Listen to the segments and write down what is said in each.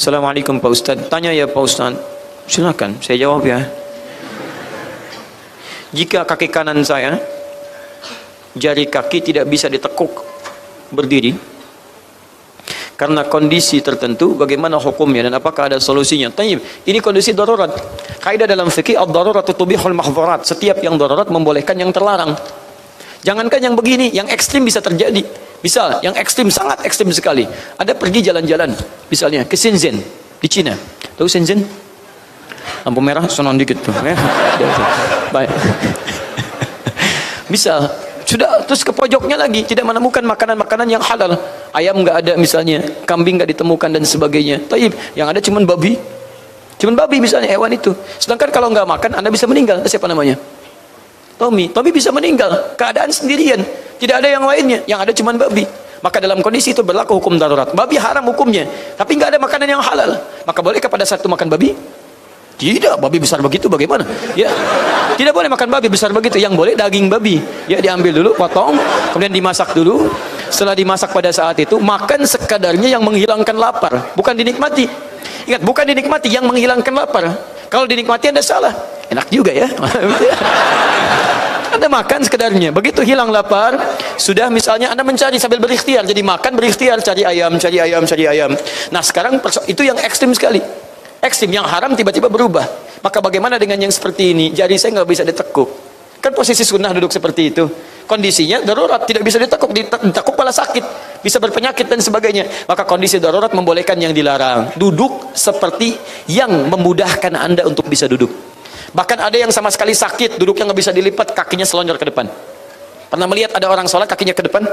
Assalamualaikum Pak Ustaz. Tanya ya Pak Ustaz. Silakan, saya jawab ya. Jika kaki kanan saya, jari kaki tidak bisa ditekuk berdiri karena kondisi tertentu, bagaimana hukumnya dan apakah ada solusinya? Tayyib, ini kondisi darurat. Kaidah dalam fikih ad-daruratu tubihul mahdzurat. Setiap yang darurat membolehkan yang terlarang. Jangankan yang begini, yang ekstrim bisa terjadi. Misal, yang ekstrim, sangat ekstrim sekali. Ada pergi jalan-jalan, misalnya ke Shenzhen di Cina. Tahu Shenzhen? Lampu merah, sonon dikit tuh. Baik. Misal, sudah terus ke pojoknya lagi, tidak menemukan makanan-makanan yang halal. Ayam nggak ada misalnya, kambing nggak ditemukan dan sebagainya. Taib, yang ada cuman babi. Cuman babi misalnya, hewan itu. Sedangkan kalau nggak makan, Anda bisa meninggal. Siapa namanya? Tommy bisa meninggal, keadaan sendirian, tidak ada yang lainnya, yang ada cuma babi. Maka dalam kondisi itu berlaku hukum darurat. Babi haram hukumnya, tapi nggak ada makanan yang halal. Maka bolehkah pada satu makan babi? Tidak, babi besar begitu bagaimana? Ya, tidak boleh makan babi besar begitu. Yang boleh daging babi. Ya, diambil dulu, potong, kemudian dimasak dulu. Setelah dimasak pada saat itu, makan sekadarnya yang menghilangkan lapar, bukan dinikmati. Ingat, bukan dinikmati, yang menghilangkan lapar. Kalau dinikmati Anda salah. Enak juga ya. Anda makan sekedarnya, begitu hilang lapar, sudah misalnya Anda mencari sambil berikhtiar, jadi makan berikhtiar, cari ayam. Nah sekarang itu yang ekstrim sekali, ekstrim, yang haram tiba-tiba berubah. Maka bagaimana dengan yang seperti ini? Jari saya nggak bisa ditekuk, kan posisi sunnah duduk seperti itu, kondisinya darurat, tidak bisa ditekuk, ditekuk malah sakit, bisa berpenyakit dan sebagainya. Maka kondisi darurat membolehkan yang dilarang, duduk seperti yang memudahkan Anda untuk bisa duduk. Bahkan ada yang sama sekali sakit, duduknya nggak bisa dilipat, kakinya selonjor ke depan. Pernah melihat ada orang sholat kakinya ke depan?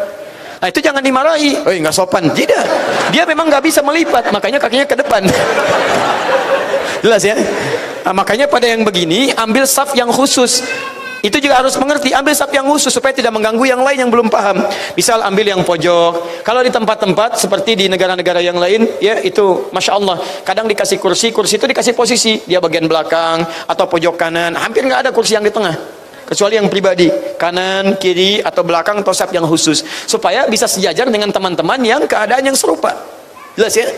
Nah itu jangan dimarahi, nggak sopan. Tidak, dia memang nggak bisa melipat, makanya kakinya ke depan. Jelas ya? Nah, makanya pada yang begini, ambil saf yang khusus. Itu juga harus mengerti, ambil saf yang khusus supaya tidak mengganggu yang lain yang belum paham. Misal ambil yang pojok. Kalau di tempat-tempat seperti di negara-negara yang lain, ya itu Masya Allah, kadang dikasih kursi itu dikasih posisi, dia bagian belakang atau pojok kanan, hampir nggak ada kursi yang di tengah, kecuali yang pribadi, kanan, kiri, atau belakang, atau saf yang khusus, supaya bisa sejajar dengan teman-teman yang keadaan yang serupa. Jelas ya?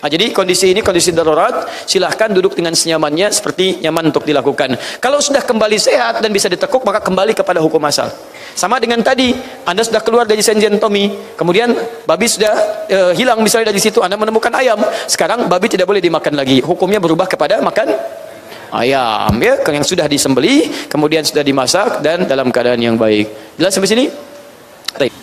Nah, jadi kondisi ini kondisi darurat, silahkan duduk dengan senyamannya seperti nyaman untuk dilakukan. Kalau sudah kembali sehat dan bisa ditekuk, maka kembali kepada hukum asal. Sama dengan tadi, Anda sudah keluar dari Shenzhen Tommy, kemudian babi sudah hilang misalnya dari situ, Anda menemukan ayam. Sekarang babi tidak boleh dimakan lagi. Hukumnya berubah kepada makan ayam, ya, yang sudah disembelih, kemudian sudah dimasak dan dalam keadaan yang baik. Jelas sampai sini? Baik.